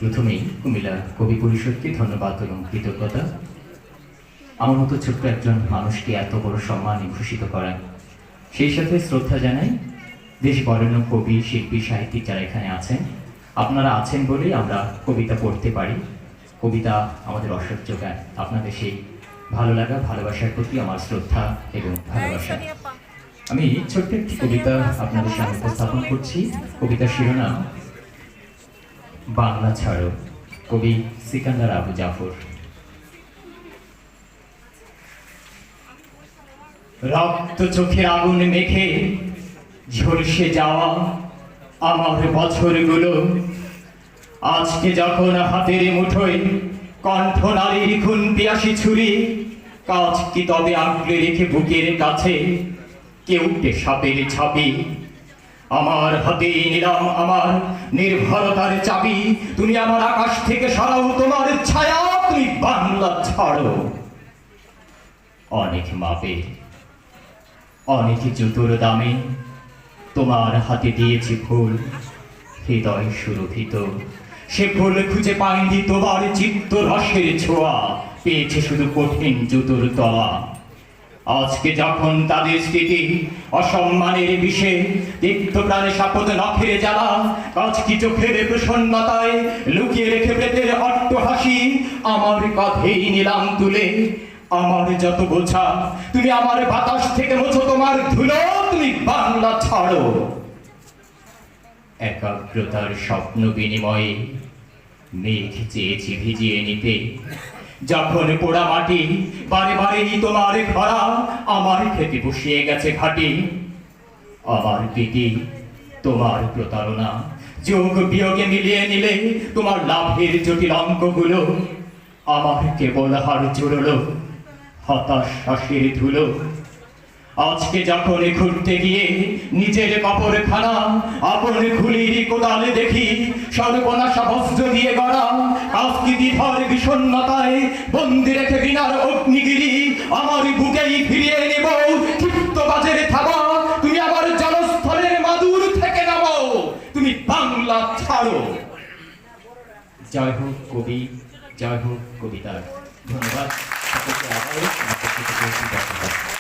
প্রথমেই কুমিল্লা কবি পরিষদকে ধন্যবাদ এবং কৃতজ্ঞতা। আমার মতো ছোট্ট একজন মানুষকে এত বড় সম্মানে ভূষিত করায়, সেই সাথে শ্রদ্ধা জানাই দেশ বরেণ্য কবি, শিল্পী, সাহিত্যিক যারা এখানে আছেন। আপনারা আছেন বলেই আমরা কবিতা পড়তে পারি। কবিতা আমাদের অসহ্য যোগায়। আপনাদের সেই ভালো লাগা, ভালোবাসার প্রতি আমার শ্রদ্ধা এবং ভালোবাসা। আমি ছোট্ট একটি কবিতা আপনাদের সামনে উপস্থাপন করছি। কবিতার শিরোনাম বাংলা ছাড়ো, কবি সিকান্দার আবু জাফর। রক্ত চোখের আগুন মেখে ঝলসে যাওয়া আমার বছরগুলো আজকে যখন হাতের মুঠোয় কণ্ঠনালীর খুন পিয়াসী ছুরি, কাজ কি তবে আঁকড়ে রেখে বুকের কাছে কেউটে সাপের ছাপি। আমার হাতে নিলাম আমার নির্ভরতার চাবি, তুমি আমার আকাশ থেকে সরাও তোমার ছায়া, তুমি বাংলা ছাড়ো। অনেক মাপে অনেক জুতোর দামে তোমার হাতে দিয়েছি ফুল, হৃদয় সুরভিত সে ফুল খুঁজে পাইনি তোমার চিত্ত রসের ছোঁয়া, পেয়েছে শুধু কঠিন জুতোর তলা। আজকে যখন তাদের স্মৃতি অসম্মানের বিষে তিক্ত প্রাণে সাপদ নখের জ্বালা, কাজ কি চোখের প্রসন্নতায় লুকিয়ে রেখে প্রেতের অট্ট হাসি, আমার কাঁধেই নিলাম তুলে আমার যত বোঝা, তুমি আমার বাতাস থেকে মোছো তোমার ধুলো, তুমি বাংলা ছাড়ো। একাগ্রতার স্বপ্ন বিনিময়ে মেঘ চেয়েছি ভিজিয়ে নিতে, যখন পোড়া মাটি বারে বারেই তোমার খরা আমার খেতে বসিয়ে গেছে ঘাটি। আমার প্রীতি তোমার প্রতারণা যোগ বিয়োগে মিলিয়ে নিলে তোমার লাভের জটিল অঙ্কগুলো, আমার কেবল হার জুড়লো হতাশ শ্বাসের ধুলো। আজকে যখন ঘুরতে গিয়ে নিজের কাপড়খানা আপন খুলির কোদালে দেখি সর্বনাশা বস্ত্র দিয়ে গড়া, আজকে দ্বিধার বিষণ্ণতায় বন্দি রেখে ঘৃণার অগ্নিগিরি আমার বুকেই ফিরিয়ে নেব ক্ষিপ্ত বাজের থাবা, তুমি আমার জনস্থলের মাদুর থেকে নামো, তুমি বাংলা ছাড়ো। জয় হোক কবি, জয় হোক কবিতা। ধন্যবাদ সকলকে। আবারও